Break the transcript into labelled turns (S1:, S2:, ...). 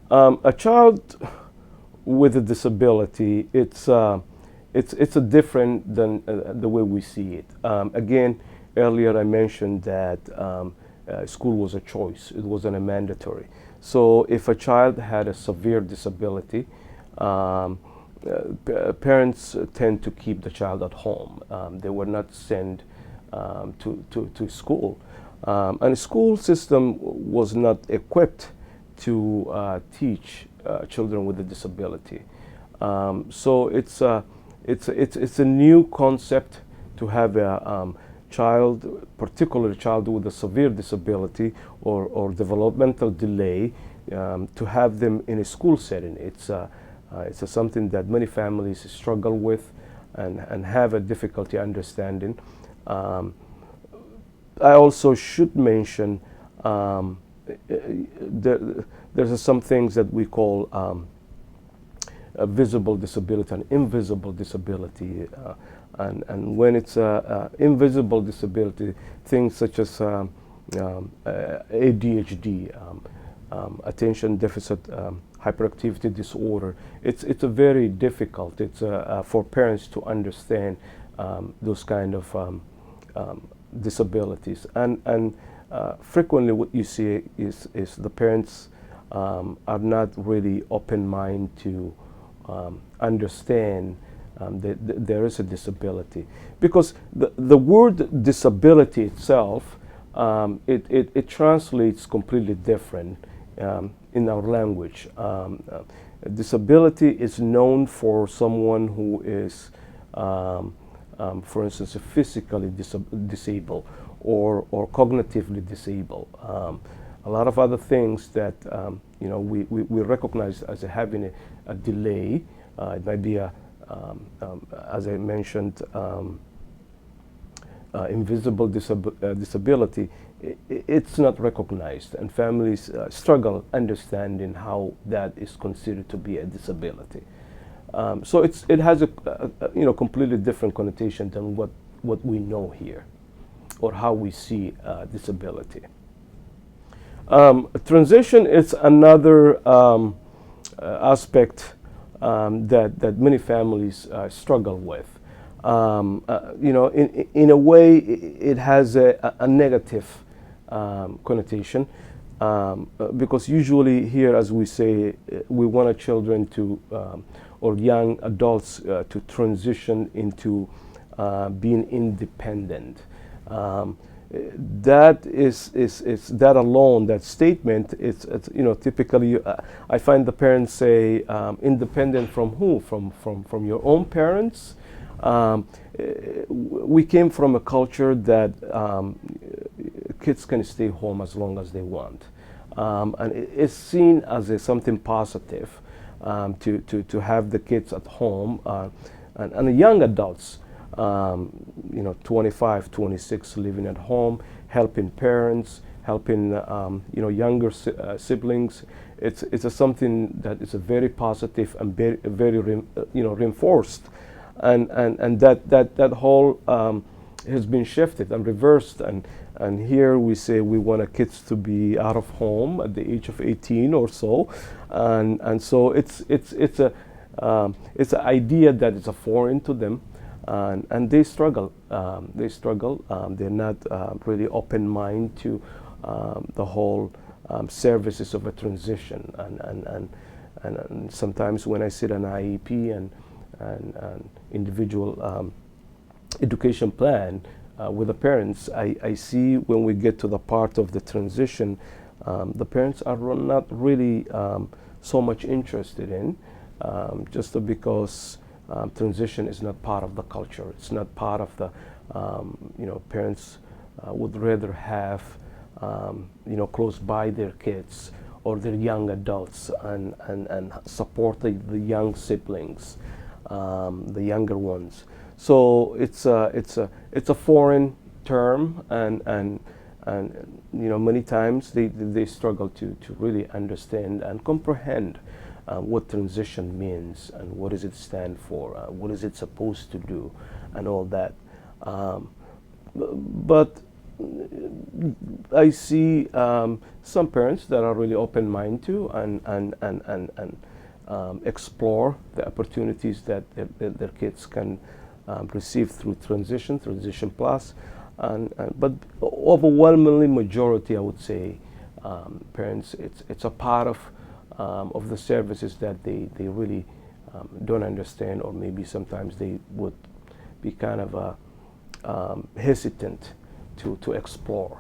S1: A child with a disability, it's a different than the way we see it. Again, earlier I mentioned that school was a choice; it wasn't a mandatory. So if a child had a severe disability, um, parents tend to keep the child at home. They were not sent to school. And the school system was not equipped to teach children with a disability. So it's a new concept to have a child, particularly a child with a severe disability or developmental delay, to have them in a school setting. It's something that many families struggle with and have a difficulty understanding. Um, I also should mention there's some things that we call a visible disability and invisible disability. And when it's invisible disability, things such as ADHD, attention deficit hyperactivity disorder, it's a very difficult. It's for parents to understand those kind of disabilities, and frequently what you see is the parents are not really open mind to understand that there is a disability, because the word disability itself, it translates completely different in our language. Disability is known for someone who is for instance, physically disabled or cognitively disabled. A lot of other things that we recognize as having a delay. It might be as I mentioned, invisible disability. It's not recognized, and families struggle understanding how that is considered to be a disability. So it has a completely different connotation than what we know here, or how we see disability. Transition is another aspect that many families struggle with. In a way, it has a negative connotation, because usually here, as we say, we want our children to or young adults to transition into being independent. That is that alone, that statement, it's typically I find the parents say, independent from who? From your own parents? We came from a culture that kids can stay home as long as they want, and it's seen as something positive, to have the kids at home, and the young adults, 25, 26, living at home, helping parents, helping younger siblings. It's something that is a very positive and very reinforced, and that whole has been shifted and reversed, and here we say we want our kids to be out of home at the age of 18 or so, and so it's an idea that is a foreign to them, and they struggle. They're not really open mind to the whole services of a transition, and sometimes when I sit an IEP and individual education plan with the parents, I see when we get to the part of the transition, the parents are not really so much interested in, just because transition is not part of the culture. It's not part of the, parents would rather have, close by their kids or their young adults, and support the young siblings, the younger ones. So it's a foreign term, and many times they struggle to really understand and comprehend what transition means, and what does it stand for, what is it supposed to do, and all that. But I see some parents that are really open-minded to and explore the opportunities that their kids can receive through Transition Plus, but overwhelmingly majority, I would say, parents, it's a part of the services that they really don't understand, or maybe sometimes they would be kind of hesitant to explore.